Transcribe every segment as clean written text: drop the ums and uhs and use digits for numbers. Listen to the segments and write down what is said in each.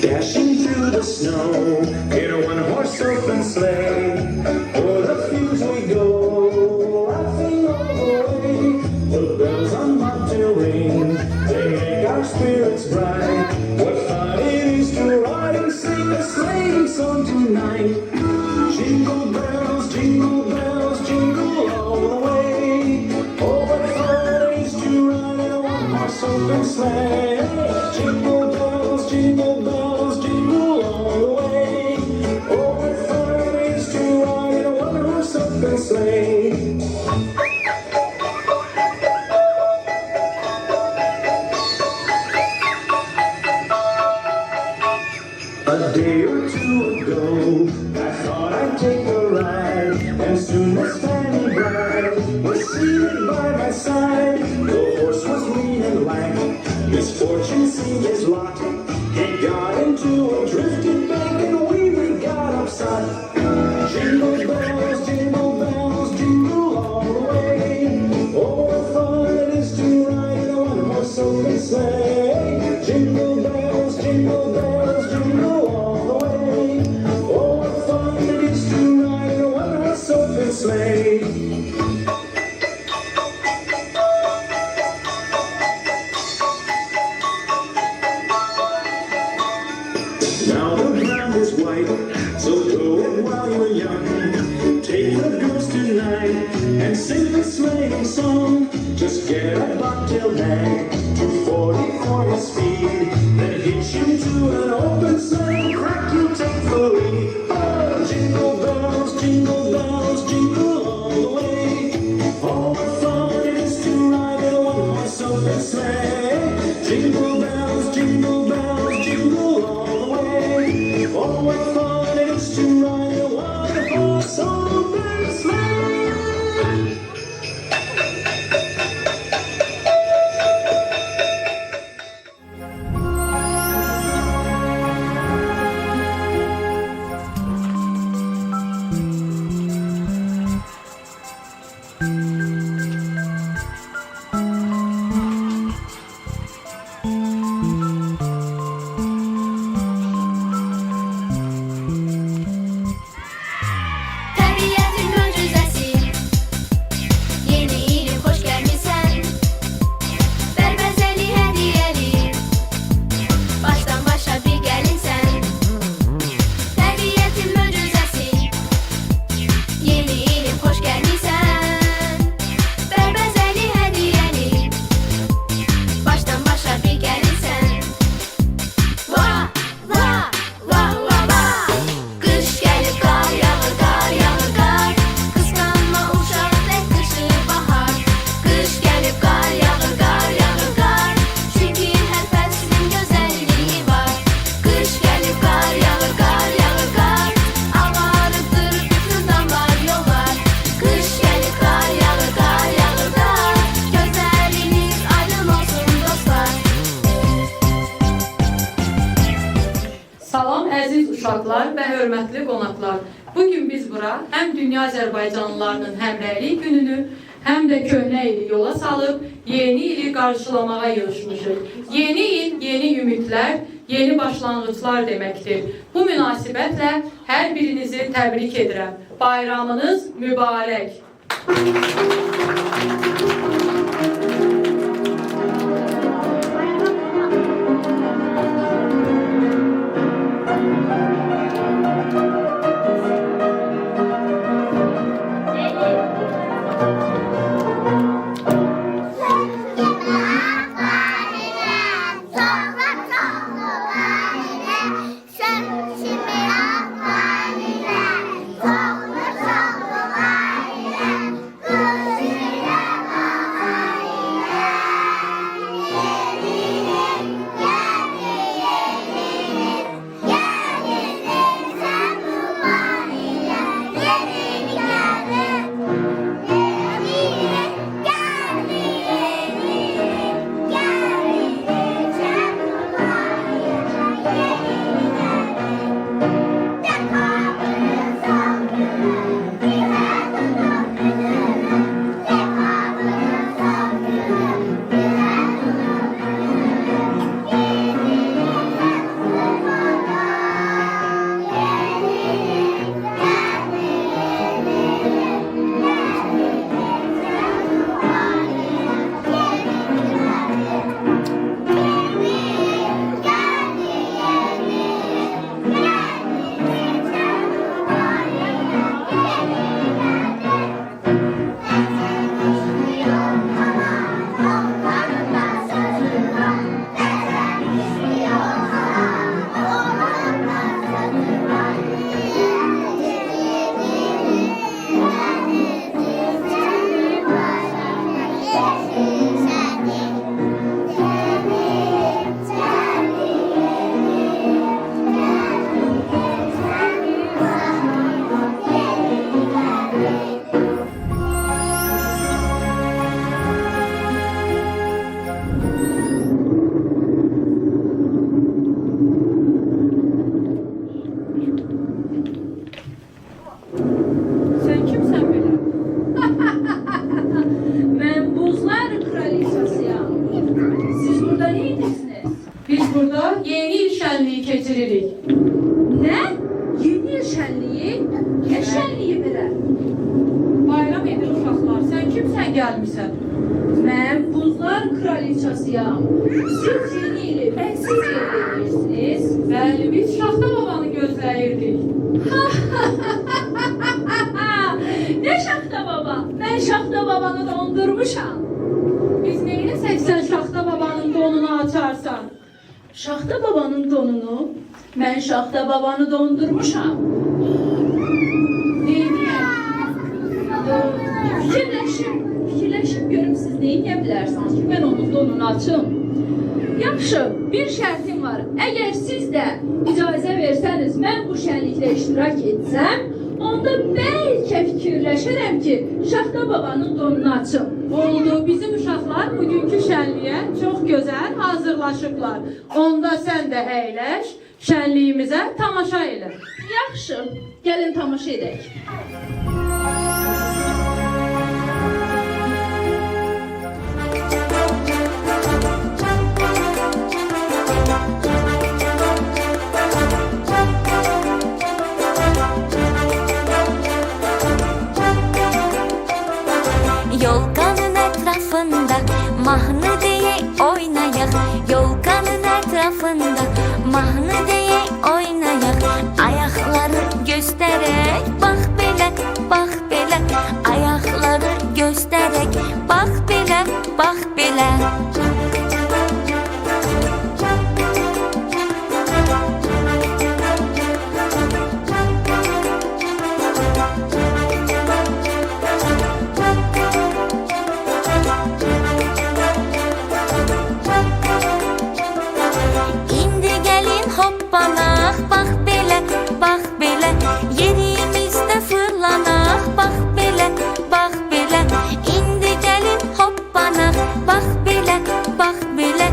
Dashing through the snow in a one-horse open sleigh. O'er the fields we go, laughing all the way. The bells on bobtail ring, they make our spirits bright. What fun it is to ride and sing a sleighing song tonight. Jingle bells, jingle all the way. Oh, what fun it is to ride in a one-horse open sleigh. Jingle bells, jingle all the way. Oh, what fun it is to ride in a one-horse open sleigh. A day or two ago, I thought I'd take a ride, and soon Miss Fanny Bride was seated by my side. The horse was lean and lank, misfortune seemed his lot. He got into a drifted bank, and we got upside. Jingle bells, jingle all the way. Oh, what fun it is to ride in a one-horse open sleigh. Jingle bells, jingle all the way. Oh, what fun it is to ride in a one-horse open sleigh. Now the ground is white, so go it while you're young. Take the girls tonight and sing the sleighing song. Just get a bobtail nag, 240 for your speed. Then hitch you to an open sleigh, crack you take the lead. Oh, jingle bells, jingle all the way. Oh, what fun it is to ride in a one-horse open sleigh. Jingle bells, jingle all the way. Oh, what fun it is to ride in a one-horse open sleigh. Tabiatın mucizesi, yeni ilim hoş gelmişsen. Berbezeli hediyeli, baştan başa bir gelinsen. Tabiatın mucizesi, yeni ilim hoş gelmişsen. Berbezeli hediyeli, baştan başa bir gelinsen. Vah vah vah vah vah. Kış gelip kar yağar kar. Kıskanma uşak tek kışı bahar. Kış gelip kar yağar kar. Çünkü her fəslin gözəlliyi var. Kış gelip kar yağar kar. Ağarıp durur bütün damlar yollar. Kış gelip kar yağar kar. Gözleriniz aydın olsun dostlar. Salam əziz uşaqlar və hörmətli qonaqlar. Bugün biz bura həm dünya Azərbaycanlılarının həmrəylik gününü, həm də köhnə ili yola salıb yeni ili qarşılamağa yığışmışıq. Yeni il, yeni ümidlər, yeni başlanğıclar deməkdir. Bu münasibətlə hər birinizi təbrik edirəm. Bayramınız mübarək. Sen Ne? Yeni il şənliyi? Nə şənliyi belə? Bayram edir uşaqlar. Sən kimsən gəlmisən? Mən buzlar kraliçasıyam. Siz yeni ili mənsiz eləyirsiniz. Bəli, biz Şaxta babanı gözləyirdik. Ne Şaxta baba? Mən Şaxta babanı dondurmuşam. Biz neyləsək sən Şaxta babanın donunu açarsan? Şaxta babanın donunu? Mən Şaxta babanı dondurmuşam. Neyniyək? Fikirləşim görüm siz neyə bilərsiniz ki, mən onun donunu açım. Yaxşı, bir şərtim var. Əgər siz də icazə versəniz, mən bu şənlikdə iştirak etsəm, onda bəlkə fikirləşərəm ki, Şaxta babanın donunu açım. Oldu. Bizim uşaqlar bugünkü şənliyə çox gözəl hazırlaşıblar. Onda sən də əyləş, şənliyimizə tamaşa elə. Yaxşı, gəlin tamaşa edək. Yolkanın etrafında mahnı diye oynayak. Yolkanın etrafında mahnı diye oynayak. Ayakları göstererek bak bile bak bile. Ayakları göstererek bak bile bak bile. İndi gelin hoppanak bak bile bak bile. Yerimizde fırlanak bak bile bak bile. İndi gelin hoppanak bak bile bak bile.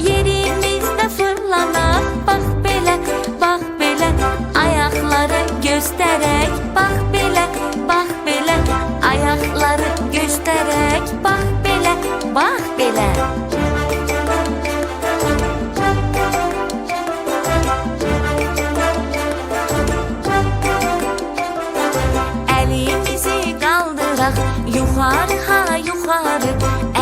Yerimizde fırlanak bak bile bak bile. Ayakları göstererek bak bile bak bile. Ayakları göstererek bak bile bak bile. Elimizi kaldırak yukarı ha yukarı.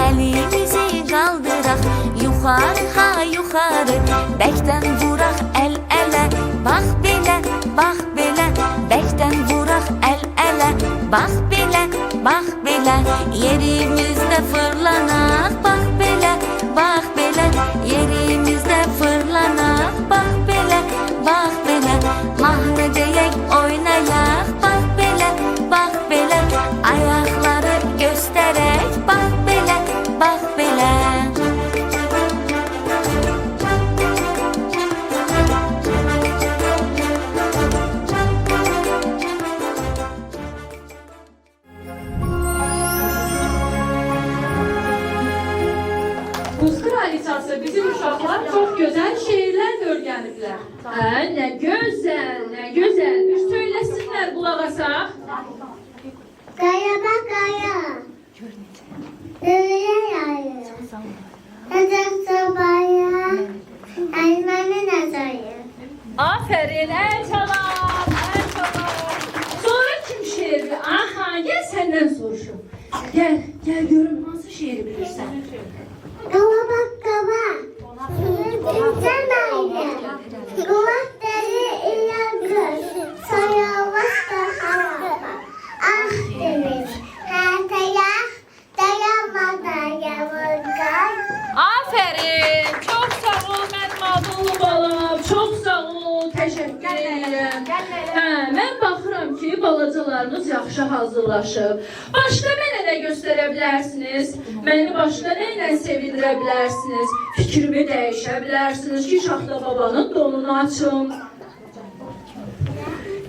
Elimizi kaldırak yukarı ha yukarı. Bekten vurak el ele bak bile bak bile. Bekten vurak el ele bak bile bak bile. Yerimizde fırlanak bak bile bak bile. Yerimizde fırlanak bak bile bak bile. Mahnı diyek oynayak bak bile bak bile. Ayakları göstererek bak bile bak bile. Buz kraliçası bizim uşaqlar çox gözəl şeirlər də öyrəniblər. Ne güzel, ne güzel. Bir söylesinler kulak asaq. Kaya bak kaya. Dövüye yayıyor. Sıcak sobaya. Elmanı nazarıyor. Aferin, el çalar, el çalar. Sonra kim şiiri? Aha, gel senden soruşum. Gel, gel görüm nasıl şiiri bilirsen. Kava bak kava. İnsan ayrı. Kulak deli ilakır. Soya başka hava. Ah deniz. Hataya dayanmadan yavurlar. Aferin, çok sağ ol benim adımlı balam. Çok sağ ol, teşekkür ederim. Hə, mən baxıram ki, balacalarınız yaxşı hazırlaşıb. Başqa mənə nə göstərə bilərsiniz? Məni başqa nə ilə sevindirə bilərsiniz? Fikrimi dəyişə bilərsiniz ki, Şaxta babanın donunu açım.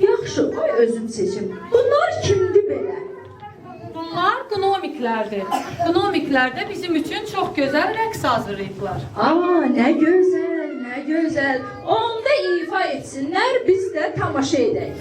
Yaxşı, qoy özüm seçim. Bunlar kimdir belə? Bunlar qnomiklərdir. Qnomiklər də bizim üçün çox gözəl rəqs hazırlayıblar. Aa, nə gözəl, nə gözəl. Onda ifa etsinlər, biz də tamaşa edək.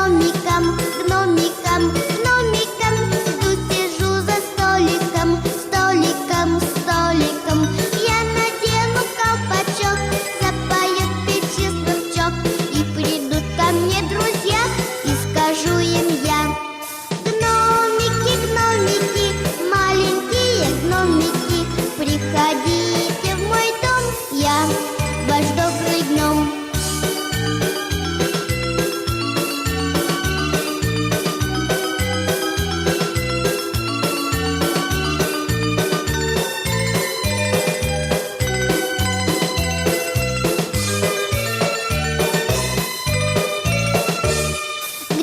гномиком, гномиком, гномиком. Иду сижу за столиком, столиком, столиком. Я надену колпачок, запоет в печи сверчок. И придут ко мне друзья, и скажу им я: гномики, гномики, маленькие гномики, приходите в мой дом, я ваш добрый гном.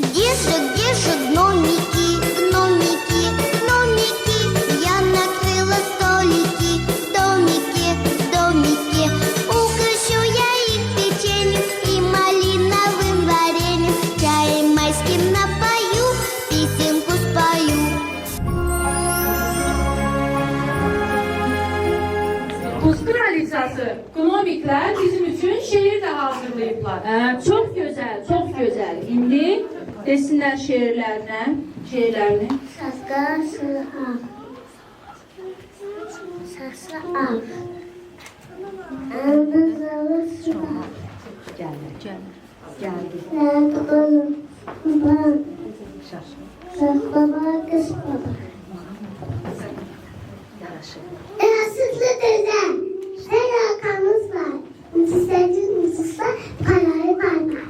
Где же гномики, гномики, гномики? Я накрыла столики, домики, домики. Украшу я их печеньем и малиновым вареньем. Чаем майским напою, песенку спою. Tuz kraliçası, gnomiklər bizim üçün şeir də hazırlayıblar. Çox gözəl, çox gözəl. İndi desinlər şeirlərini. Sakası al. Sası al. Anızalı su al. Nerede oğlum? Babam. Baba, kız baba. Erasızlı dedem. Her arkamız var. Müzisyenci müzisler parayı vermez.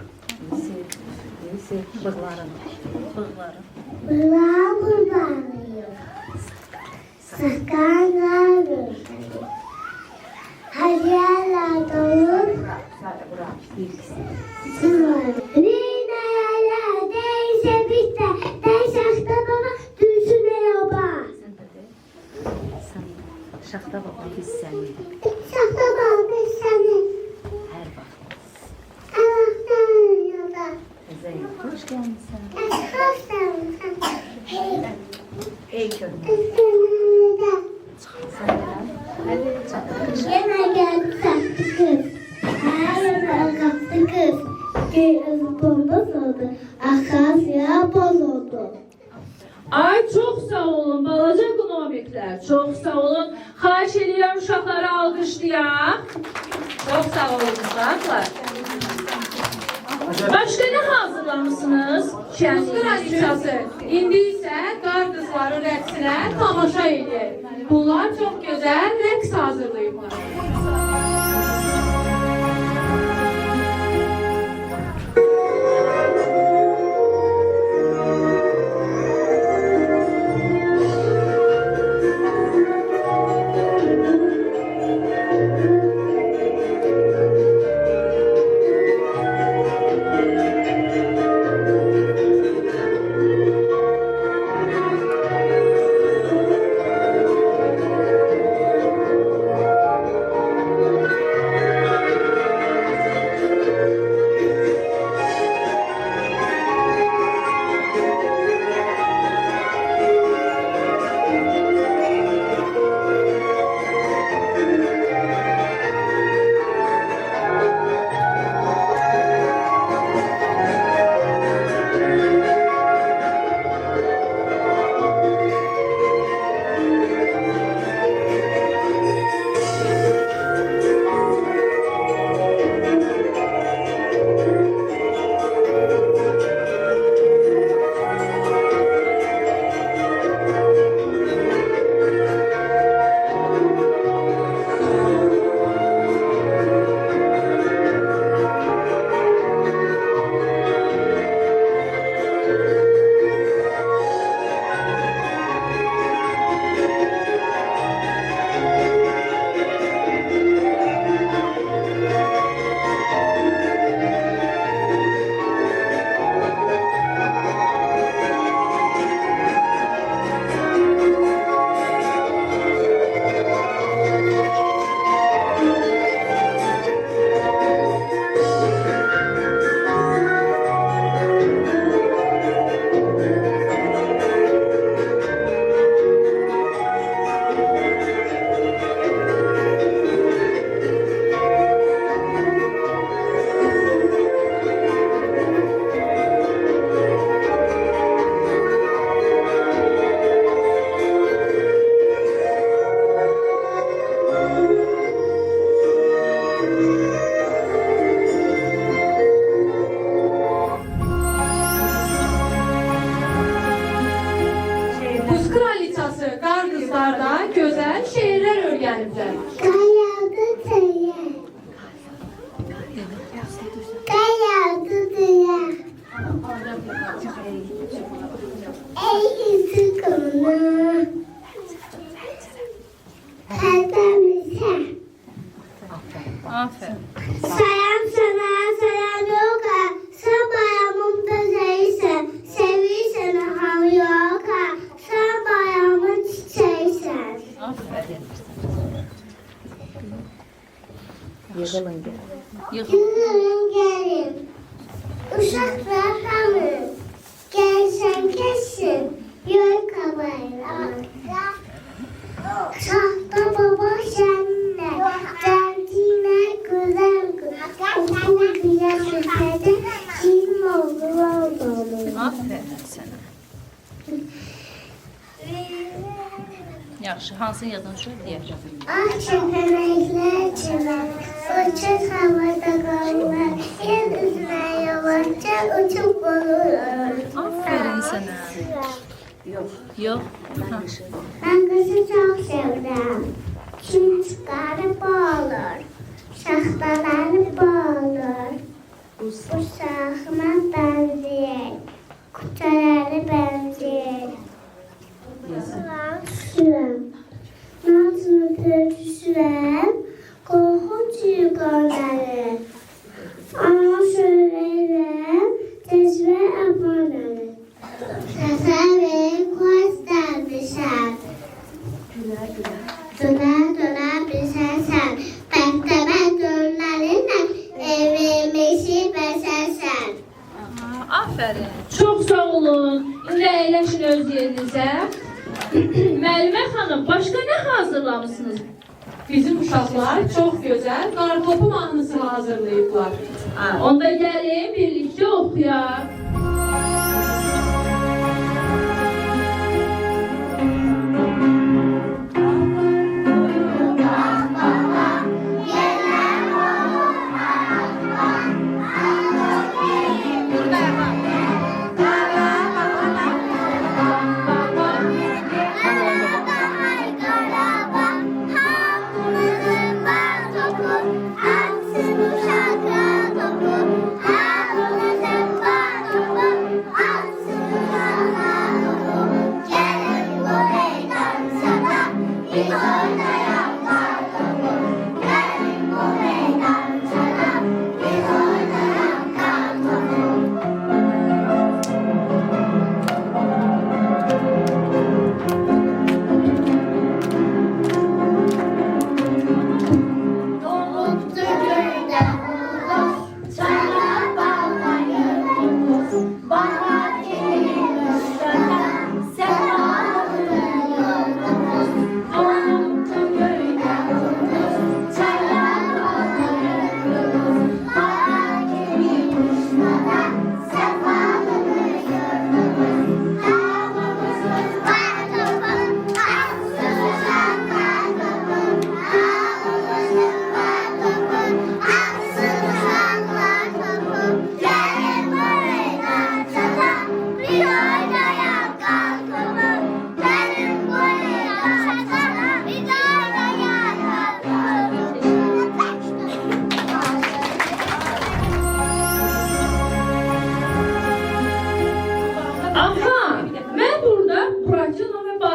Bırağı buradayım. Sakanlar gösterir. Hediyeler dolu. Ninelerdeyse bitti. Şaxta baba düşün yoba. Şaxta baba biz səni Şaxta baba biz seni. hər vaxt Allah'tan yola. Zəyn, xoş gəlmisən. Hoşçakalın. Ey köhnə. Üstünüzde. Sən hələ çatdın. Yine geldi sattı kız. Hayır kalktı kız. Göz bombaz oldu. Akasya boz oldu. Ay çox sağ olun balaca gnomiklər. Çox sağ olun. Xahiş edirəm uşaqları alqışlayaq. Çox sağ olun uşaqlar. Başqa nə hazırlamışsınız? Tuz Şənlikdə. kraliçası, indi isə qar qızların rəqsinə tamaşa edir. Bunlar çox gözəl rəqs hazırlayıblar. Yığılın gel. Yürüyün gelin. Uşaklar hamı. Gelsen kesin. Yol kabayla. Tahta baba senle. Derdine güzel güzel. Okul güzel sürede. Kim olur. Aferin sənə. Yaxşı, hansını yadın düşür deyək. Ah çöpemekler çimen. Uçuk havada kalırlar. Yer üzerine yavaşça uçup olurlar. Aferin sənə. Yox. Ha. Ben kızı çok sevdim. Kim çıkarıp bağlar. Şahtaları bağlar. Uşağıma benziyor. Kutuları benziyor. Sürem. Nazını pörtüsürem. Korkunç yukarıları. Ama söyleyerem. Tezve abonları. Sefer göstermişler. Döner düşersen. Bekleme dönlerinle evimizi besersen. Aferin. Çox sağ olun. İndi əyləşin öz yerinizə. Müəllimə xanım, başqa nə hazırlamışsınız? Bizim uşaqlar çox gözəl qartopu mahnısı hazırlayıblar. Onda gəlin birlikdə oxuyaq. Aha, mən burada Buratino və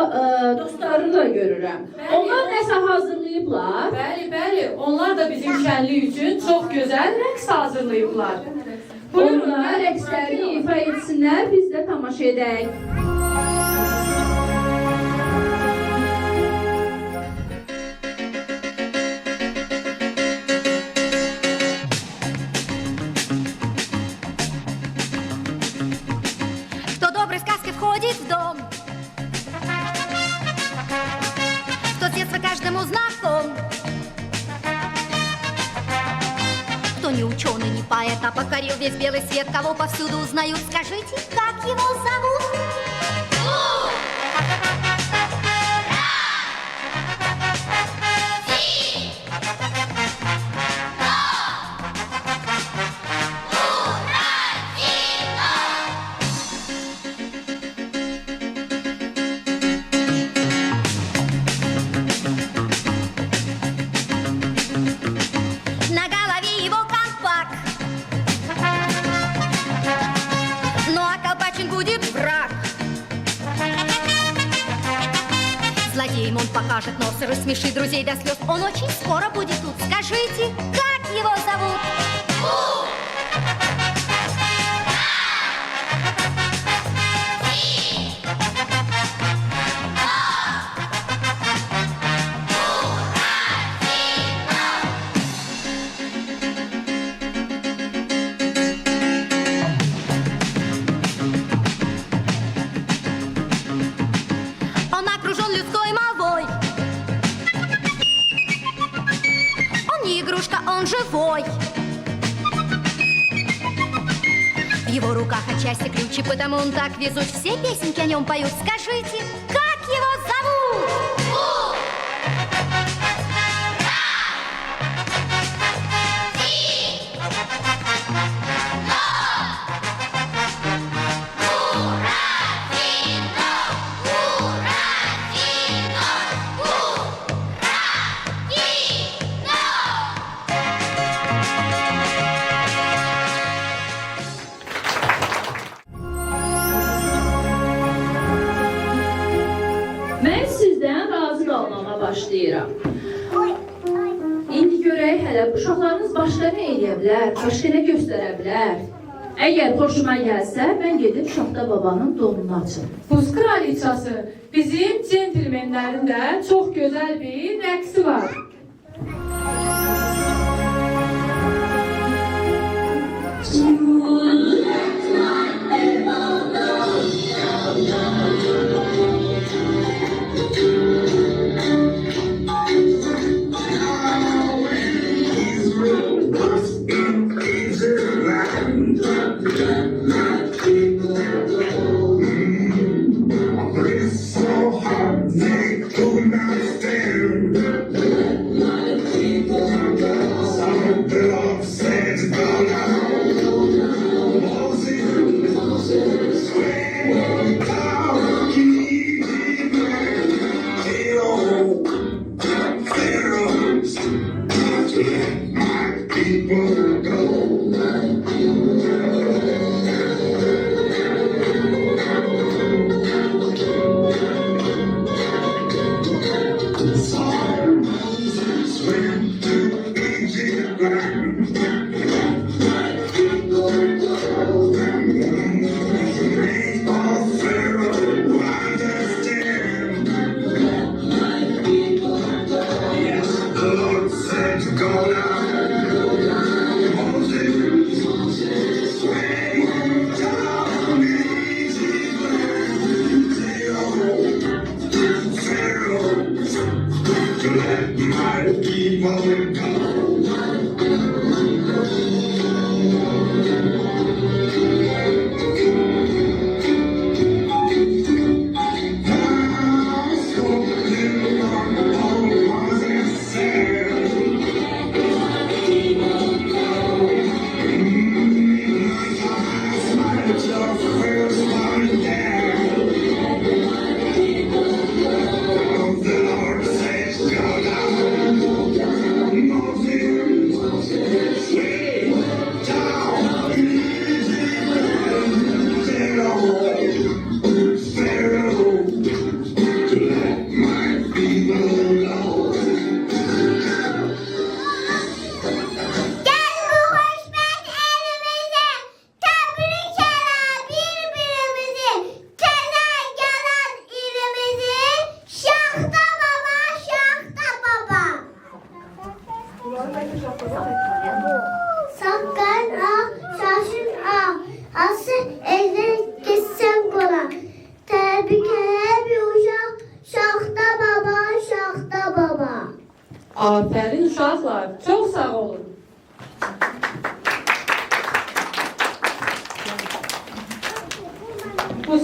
dostlarını da görürəm. Onlar nəsə hazırlayıblar. Bəli, onlar da bizim şənlik üçün çox gözəl rəqs hazırlayıblar. Buyurun, Onlar rəqslərini ifa etsinlər, biz də tamaşa edək. Кто доброй сказки входит в дом, кто с детства каждому знаком, кто не ученый, не поэт, а покорил весь белый свет, кого повсюду узнают, скажите, как его зовут? На голове его колпак, ну а колпачин будет враг. Злодеем он покажет нос и рассмешит друзей до слез. Он очень скоро будет тут. Скажите, как его зовут? В его руках отчасти ключи, потому он так везут. Все песенки о нем поют. Скажите, как его зовут? Mən sizdən razı qalmağa başlayıram. İndi görək hələ uşaqlarınız başqa nə edə bilər, başqa nə göstərə bilər. Əgər xoşuma gəlsə, mən gedib Şaxta babanın donunu açım. Buz kraliçası, bizim centilmenlərin də çox gözəl bir rəqsi var. Sakkan al, şaşın al. Asıl elden geçsem kola. Tebrikler bir uşaq. Şaxta baba, Şaxta baba. Afərin uşaqlar, çox sağ olun. Buz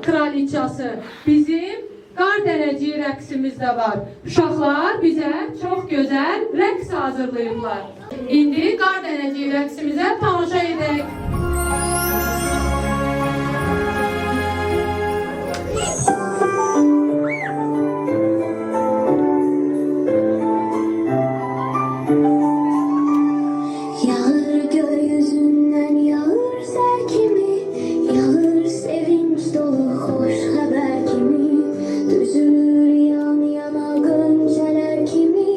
kraliçası, bizim qar dənəciyi rəqsimiz də var. Uşaqlar bizə çox gözəl rəqs hazırlayıblar. İndi qar dənəciyi rəqsimizə tamaşa edək. Yağır gökyüzünden yağır sel kimi, yağır sevinç dolu hoş haber kimi, düzülür yan yana gönceler kimi,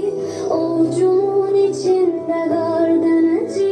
ovcunun içinde kar dənəcik.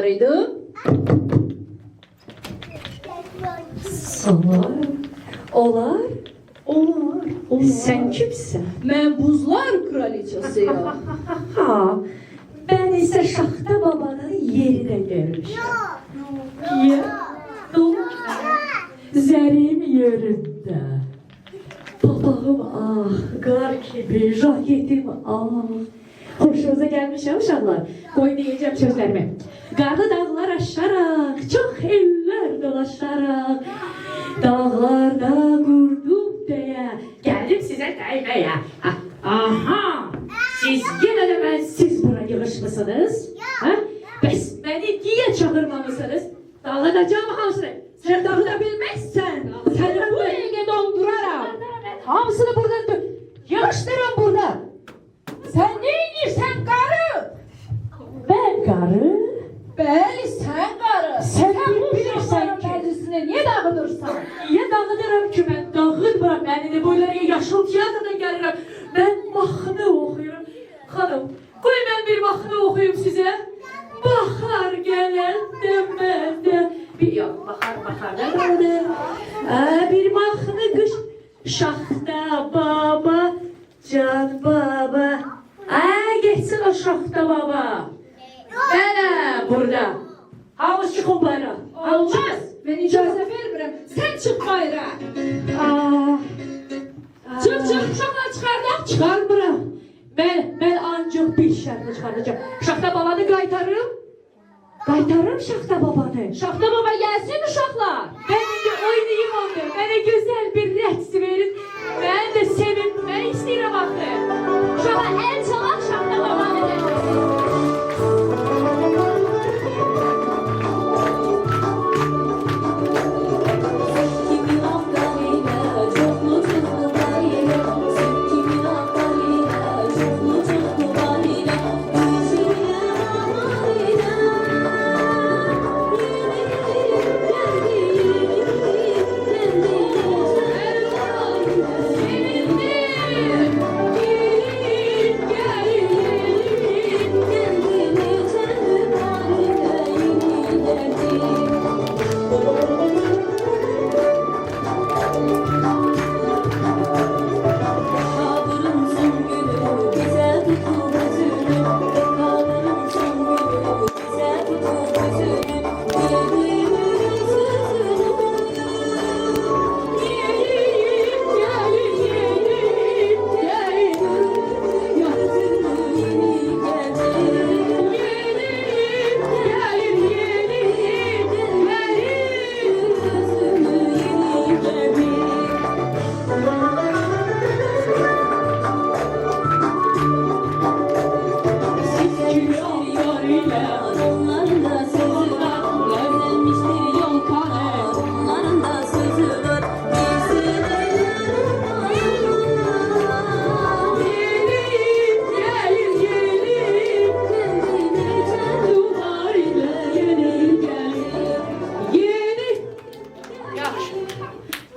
var idi? Salar. Olar. Olar. Sen kimsin? Mən buzlar kraliçasıyam. Ha. Ben ise Şaxta babanın yerine gelmişim. Ya. Zərim yerində. Papağım ah, qar kimi, jaketim ah. Hoşunuza gelmişim uşaqlar. Qoy deyəcəm sözlərimi. Qarlı dağlar aşaraq, çox ellər dolaşaraq. Dağlarda qurdum deyə, gəldim sizə dəyməyə. Aha! Siz yenə də mənsiz bura yığışmısınız? Ha? Bəs məni niyə çağırmamısınız? Dağıdacağım hamısını. Sen dağıda bilmezsen seni bu elde donduraram. Hamısını burada yığıştırın burada. Sen neyinirsen karı? Ben karı? Bəli, sən qarı. Sen bu bilirsən uşaqların ki. məclisini niyə dağıdırsan? Niye dağıdıram ki ben? Dağıtmıram beni de böyle yaşıl tiyatroda gelirim. Ben mahnı okuyorum. Hanım, koy ben bir mahnı okuyayım size. Bahar gelen demede. Bir yok, bahar ne oldu? Bir mahnı kış. Şaxta baba, can baba. Geçsin o Şaxta baba. Bana burada. Havuz çıkın bayrağı. Olmaz. Mən icazə vermirəm. Sən çıx bayra. Çık uşaqlar çıxardaq. Çıxarmıram. Ben ancaq bir şərtlə çıxardacağım. Şaxta babanı qaytarım. Qaytarım Şaxta babanı. Şaxta baba gəlsin uşaqlar. Ben indi oynayayım onu. Mənə gözəl bir rəqs verin. Mən də sevinmək istəyirəm axı. Uşaqlar əl çalaq Şaxta babanı gətirsin.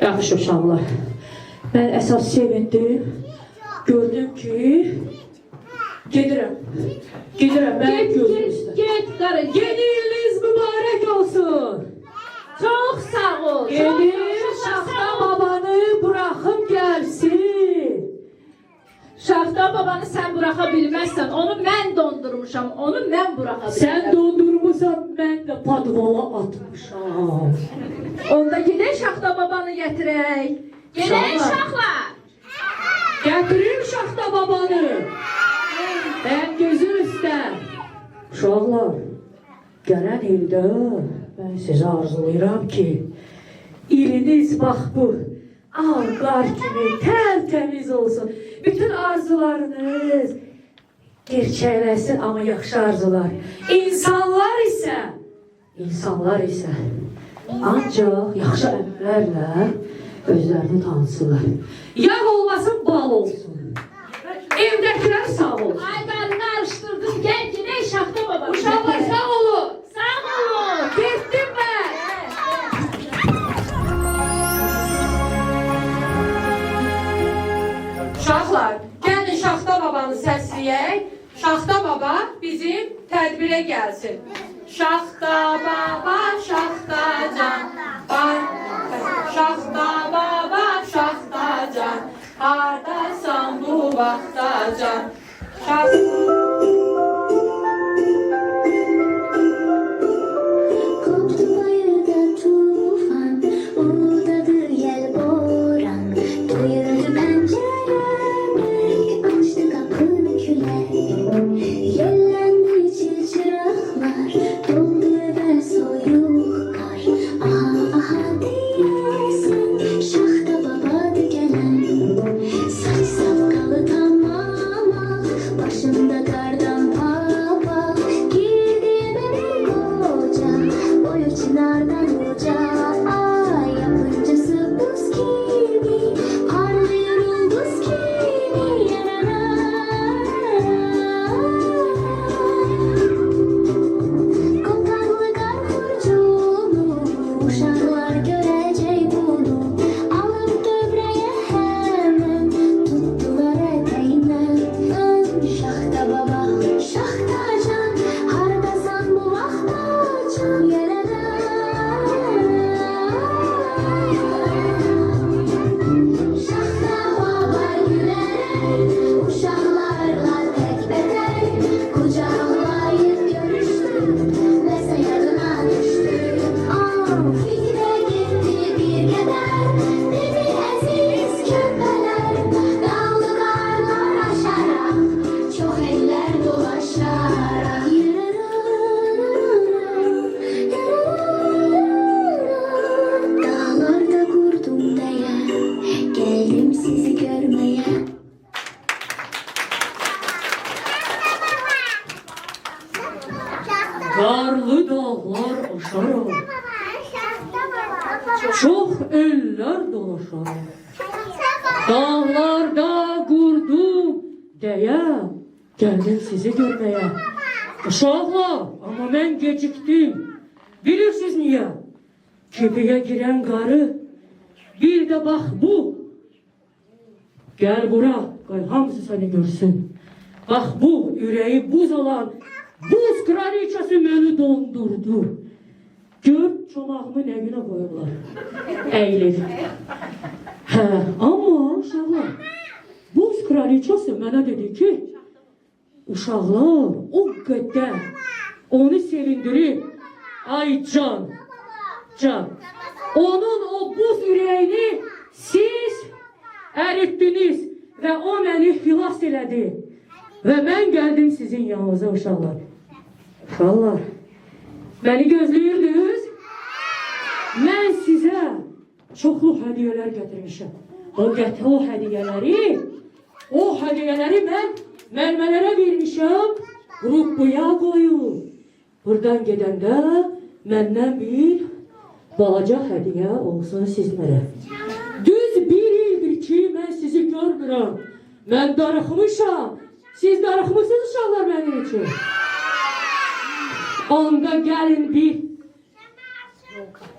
Yaxşı uşaqlar. Mən əsas sevindim. Gördüm ki gedirəm. Mən gözüm üstə. Get qarı, get. Gediyiniz mübarək olsun. Çox sağ ol. Gedir Şaxta babanı bıraxım gəlsin. Şaxta babanı sən buraxa bilməzsən. Onu mən dondurmuşam. Onu mən buraxa bilməm. Sən dondurmusan, mən də padvala atmışam. Onda gedək Şaxta babanı gətirək. Gedək uşaqlar. Gətirim Şaxta babanı. Mən gözüm üstə. Uşaqlar, gələn ildə mən sizə arzulayıram ki, iliniz bax bu al qar kimi tərtəmiz olsun. Bütün arzularınız gerçəkləşsin, amma yaxşı arzular. İnsanlar isə ancaq yaxşı əmrlərlə özlərini tanısınlar. Yağ olmasın, bal olsun. Evdəkilər sağ olsun. Ay ben karıştırdım. Gel gedək Şaxta babanı. Uşaqlar sağ olun. Sağ olun. Getdim mən. Uşaqlar, gəlin Şaxta babanı səsləyək. Şaxta baba bizim tədbirə gəlsin. Şaxta baba, şaxtacan. Ay, şaxta baba, şaxtacan. Hardasan bu vaxtacan. Koptu bayırda tufan, uğradı yel boran. Duyuldu pencereme, açtı kapını küler. Yellendi çıraklar, doldu eve soyuk kar. Aha aha diyorsun, şahta babadı gelen. Saç sakalı tamam, başında kardan papa. Girdi benim koca, boyu çınardan uca. Ay yapıncısı buz gibi, parlıyor buz gibi yanana. Kopanlı kar kurcunu, uşaklar görecek bunu. Alıp döbreye hemen, tuttular eteğinden. Şahta baba, şahta can, hardasan bu vaxtacan yerene. Şahta baba gülerek, uşaklarla tek beter. Kucaklayıp görüştü, neyse yadına düştü. Fikre gitti bir keder, dedi aziz köpeler. Dağlı karlar aşarak, çok eller dolaşarak. Dağlarda kurdum değer, geldim sizi görmeye. Karlı dağlar aşarak, çok eller dolaşarak. Dağlarda kurdum diye geldim sizi görmeye. Uşaqlar, ama ben geciktim. Bilirsiniz niye? Kepeğe giren karı, bir de bak bu. Gel bura, hamısı seni görsün. Bak bu, yüreği buz olan buz kraliçesi beni dondurdu. Gör çomağımı ne güne koyurlar. Eğilir. He, ama uşaqlar, buz kraliçesi mənə dedi ki, uşaqlar o qədər onu sevindirib, ay can, onun o buz ürəyini siz ərittiniz və o məni xilas elədi. Və mən gəldim sizin yanınıza uşaqlar. Uşaqlar, məni gözləyirdiniz? Mən sizə çoxlu hədiyyələr gətirmişəm. O hədiyyələri mən mərmələrə vermişəm, qrupbuya qoyun. Buradan gedəndə məndən bir balaca hədiyyə olsun sizlərə. Düz bir ildir ki, mən sizi görmürəm. Mən darıxmışam. Siz darıxmışsınız uşaqlar mənim üçün. Onda gəlin bir.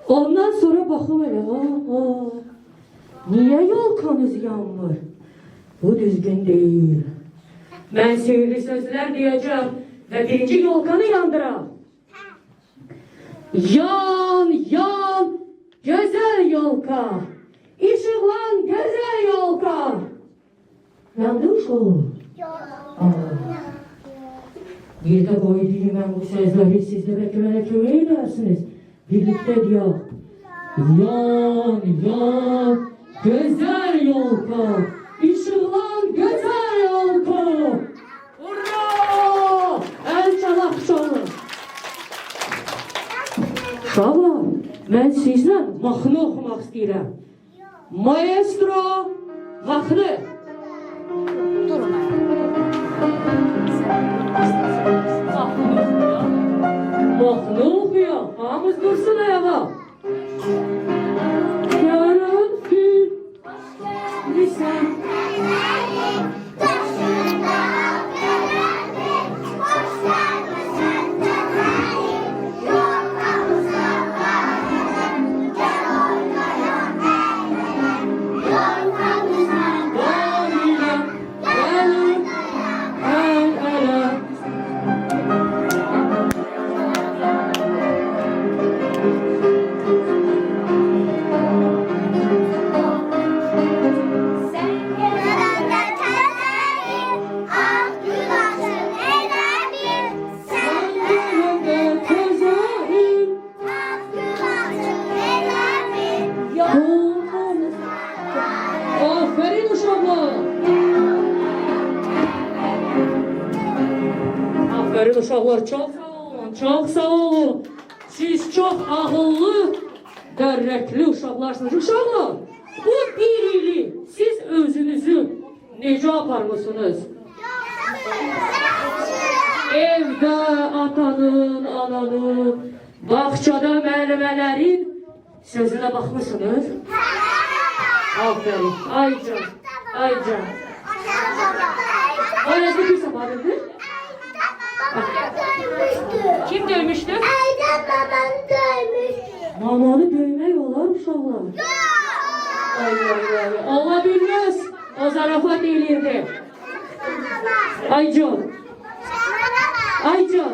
Ondan sonra baxım elə. Niyə yolkanız yanmır? Bu düzgün deyil. Mən sihirli sözlər deyəcəm və birinci yolkanı yandıram. Yan, yan, gözəl yolka. İşıqlan, gözəl yolka. Yandı uşaq? Bir də qoy deyim mən bu sözləri siz də bəlkə mənə kömək edərsiniz. Birlikdə deyək. Yan, yan, gözəl yolka. İşıqlan, gözəl yolka. Hurra! Əl çalaq çalın. Uşaqlar, mən sizlə mahnı oxumaq istəyirəm. Maestro, mahnı. Durun ayağa. Mahnı oxuyaq, hamımız dursun ayağa. Görün ki, sen uşaqlar, çox sağ olun, çox sağ olun. Siz çox ağıllı, dərrəkli uşaqlarsınız. Uşaqlar, bu bir ili siz özünüzü necə aparmışsınız? Evdə atanın, ananın, bağçada müəllimələrin sözünə baxmışsınız? Aferin, aycan, aycan. Öylesi bir sabahıydı. Kim dövmüştü? Aydan babam dövmüştü. Mamanı dövmək olarmış Allah. Ay ay ay. Allah bilmez. O zarafat elirdi. Aycan. Aycan.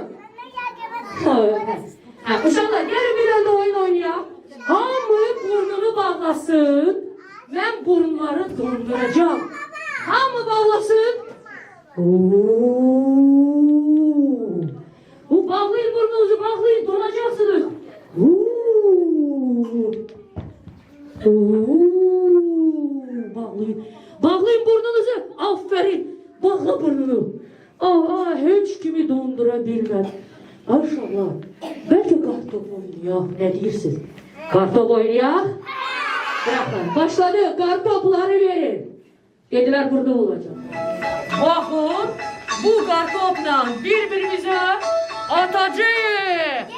Uşaqlar, gəlin bir əldə oyun oynayaq. Hamı burnunu bağlasın. Mən burunları donduracağım. Hamı bağlasın. Bağlayın burnunuzu, bağlayın, donacaksınız. Bağlayın. Bağlayın burnunuzu. Aferin. Bağla burnunu. Hiç kimi dondura bilmez. Maşallah. Belki kartop oynayaq. Ne deyirsiniz? Kartop oynayaq. Bırakın. Başladı. Kartopları verin. Dediler burada olacak. Bakın. Bu kartopla birbirimize atacağız.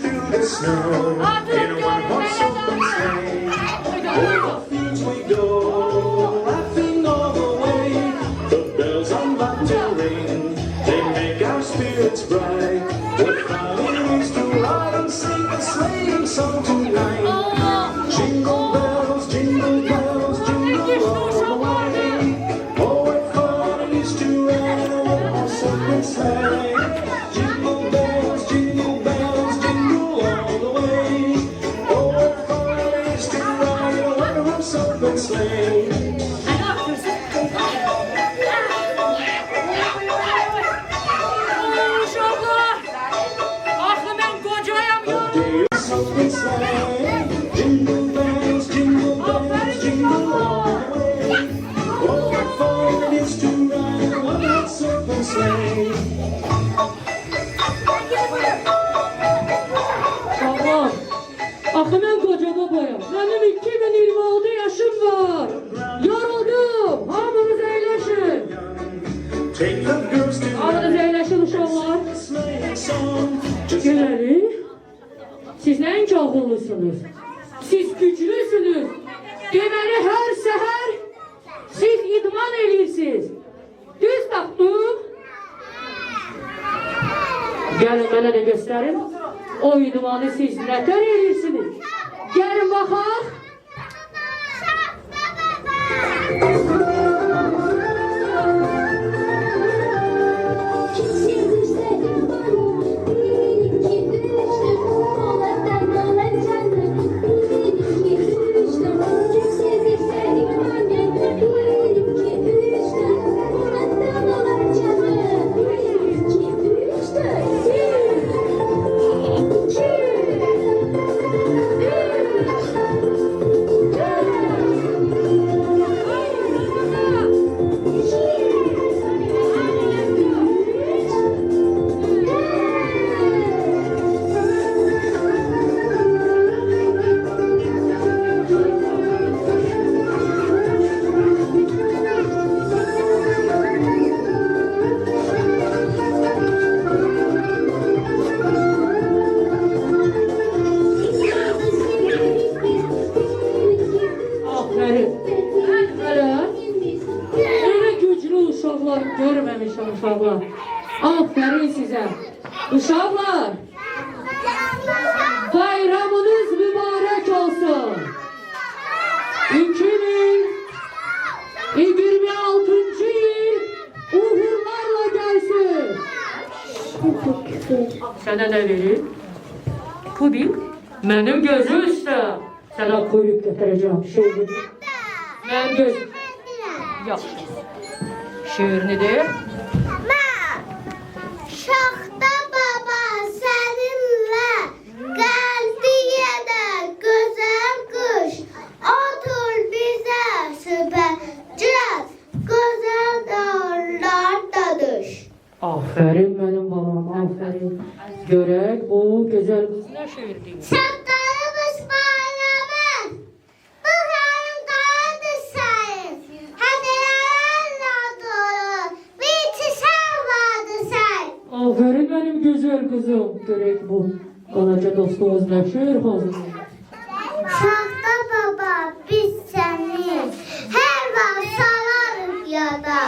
Through the snow in a one horse open sleigh. Over the fields we go, laughing all the way. The bells on bobtail ring, they make our spirits bright. What fun it is to ride and sing a sleighing song tonight. Jingle bells, jingle bells, jingle all the way. Oh, what fun it is to ride in a one horse open sleigh. Jingle bells, jingle bells, jingle all the way. Oh, what fun it is to ride in a one horse open sleigh. Uşaqlar, axı mən qocayam ya. Open sleigh, jingle bells, jingle bells, jingle all the way. Oh, what fun it is to ride in a one horse open sleigh. Uşaqlar, axı mən qoca babayam. Mənim 2026 yaşım var. Yoruldum. Hamınız əyləşin. Take the girls to Hamınız əyləşin uşaqlar. the sleighing song. Just Gələli, siz nəinki ağıllısınız? Siz güclüsünüz. Deməli, hər səhər siz idman edirsiniz. Düz tapdım. Gəlin mənə də göstərin. O idmanı siz nətər edirsiniz? Gəlin baxaq. Aferin. Hələ elə güclü uşaqlar görməmişəm uşaqlar. Aferin sizə. Uşaqlar, bayramınız mübarək olsun. 2026 yıl uğurlarla gəlsin. Sənə nə verir? Puding. Mənim gözüm üstə. Sənə koyup gətirəcəm. Şeyini. Mənim gözüm. Yaxşı. Şeirini deyir. Şaxta baba seninle geldi yine güzel kış. Otur bize süpeceğiz güzel dağlarda düş. Aferin mənim balam. Görək bu gözəl qız nə şeir deyir. Şapkalımış bayramız, bu hanım dağıdır sayın. Hediyelerle dolu, bir çişen vardı say. Aferin mənim gözəl qızım. Görək bu balaca dostumuz nə şeir hazırlayır. Şahta baba biz seni her vaxt salarız yada.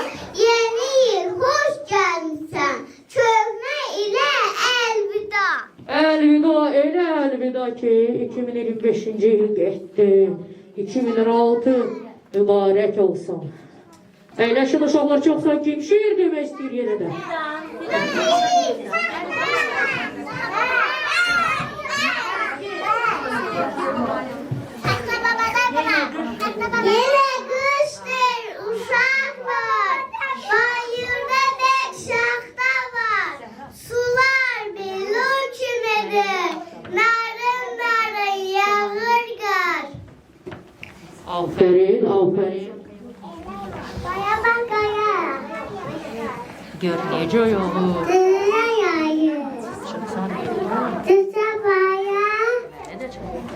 Yeni yıl hoş gelmişsen, köhne ile elvida. Əlvida, elə əlvida ki 2025-ci il getdi. 2006 mübarək olsun. Əyləşin uşaqlar, çox sakin şeir demək istəyir yenə də. Yine kıştır uşak var, bayırda bek şahta var. Sular bilur kümedir, narın narın yağır gar. Aferin, aferin. Baya bakaya, Gör necə yolu. dünya yayı, dünya baya,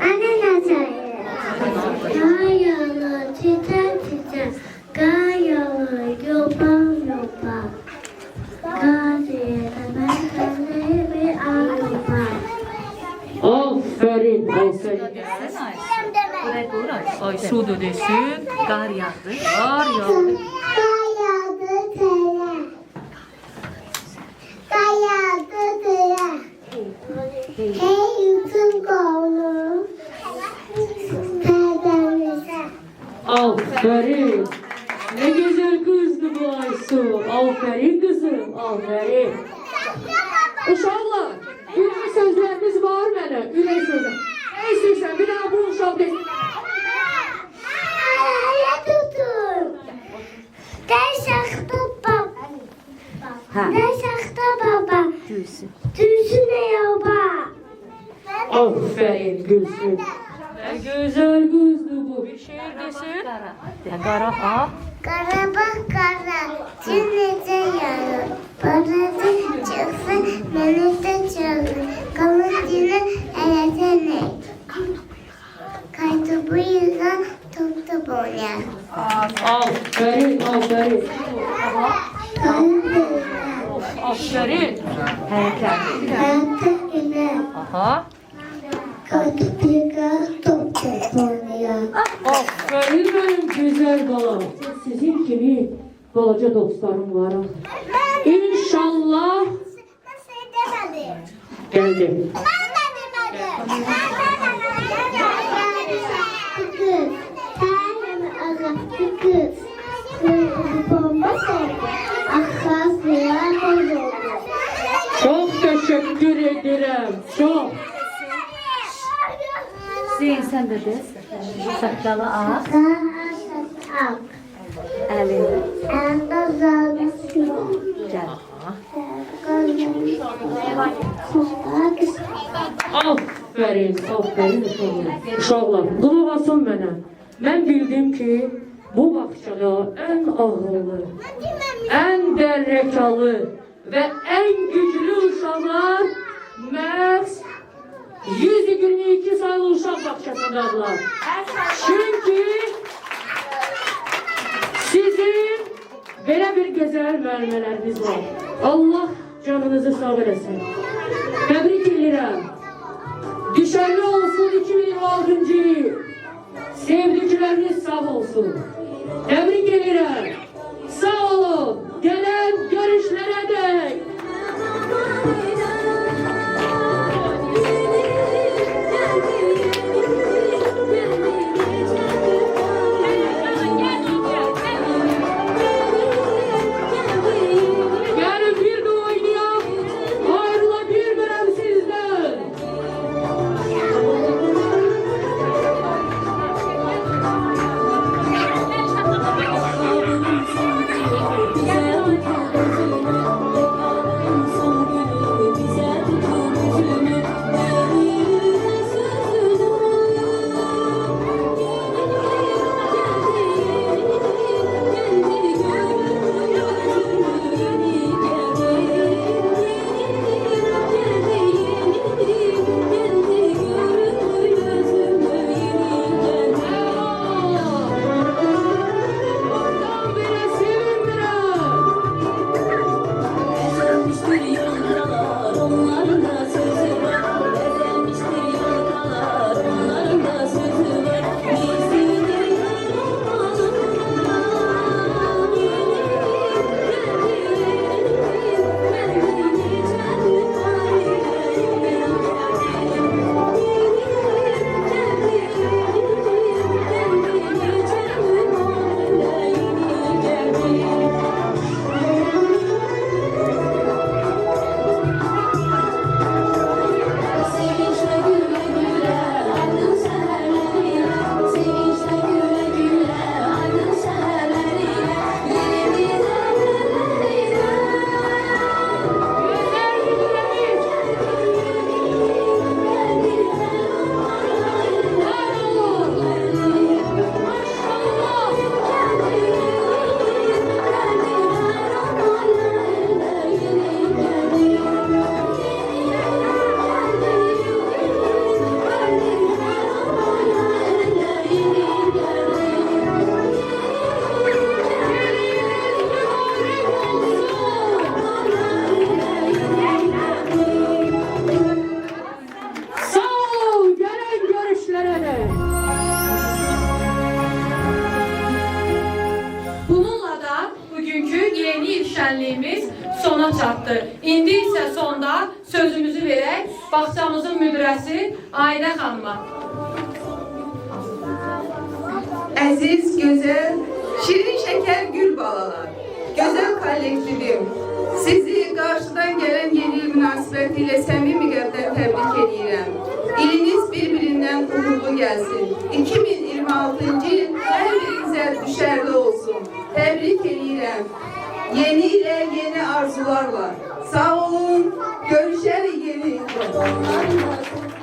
anne çayı. Gayalı titen titen, gayalı yoban yoban. Gaziye ben kendimi ağlıma. Aferin, aferin. Ay su dödesin, qar yağdı, qar yağdı. Gayalı tere, gayalı tere. Hey yutun kolu, perdemize. Aferin. Ne güzel kızdı bu Aysu. Aferin kızım, aferin. Uşaqlar, ürək sözləriniz var mənə, ürək sözlər. Ne istəyirsən, bir daha bu uşaq desin. Ayağına tutun. Deşakta baba. Deşakta baba. Düzüne yaba. Aferin Gülsüm. Ne güzel kızdı bu. Bir şeir desin. Qara, ha? Kara bak kara. Cennete yarı. Bana da çıksın. Beni de çalın. Kalıcını eletene. Kaydı bu yüzden tuttu boya. Aferin, aferin. Kaydı. Aferin. Hayatta yine. Aha. Kaydı bir gaz tuttu boya. Aferin benim güzel balam. Sizin gibi balaca dostlarım var. İnşallah Nasıl demedi? geldim. Ben de demedim. Kız. Tarım ağa kız. Bomba sevdi. Akasya oldu. Çok teşekkür ederim. Çok. Sen de de. Saçları ağ. Ak. Elini. Anda zalisi. Gel. Aferin, aferin uşaqlar. Uşaqlar, qulaq asın mənə. Mən bildim ki, bu bağçada ən ağıllı, ən dərrəkalı və ən güclü uşaqlar məhz 122 sayılı uşaq bağçasındadılar. Çünki sizin belə bir gözəl müəllimələriniz var. Allah canınızı sağ eləsin. Təbrik edirəm. Düşərli olsun 2026-cı il. Sevdikləriniz sağ olsun. Təbrik edirəm. Sağ olun. Gələn görüşlərə dək. Gəlin bir də oynayaq. Ayrıla bilmirəm sizdən. sonuna çatdı. İndi isə sonda sözümüzü verək bağçamızın müdirəsi Aidə xanıma. Əziz, gözəl, şirin şəkər gül balalar, gözəl kollektivim, sizi qarşıdan gələn yeni il münasibətilə səmimi qəlbdən təbrik edirəm. İliniz bir-birindən uğurlu gəlsin. 2026-cı il hər birinizə düşərli olsun. Təbrik edirəm. Yeni ilə yeni arzularla. Sağ olun, görüşərik yeni ildə.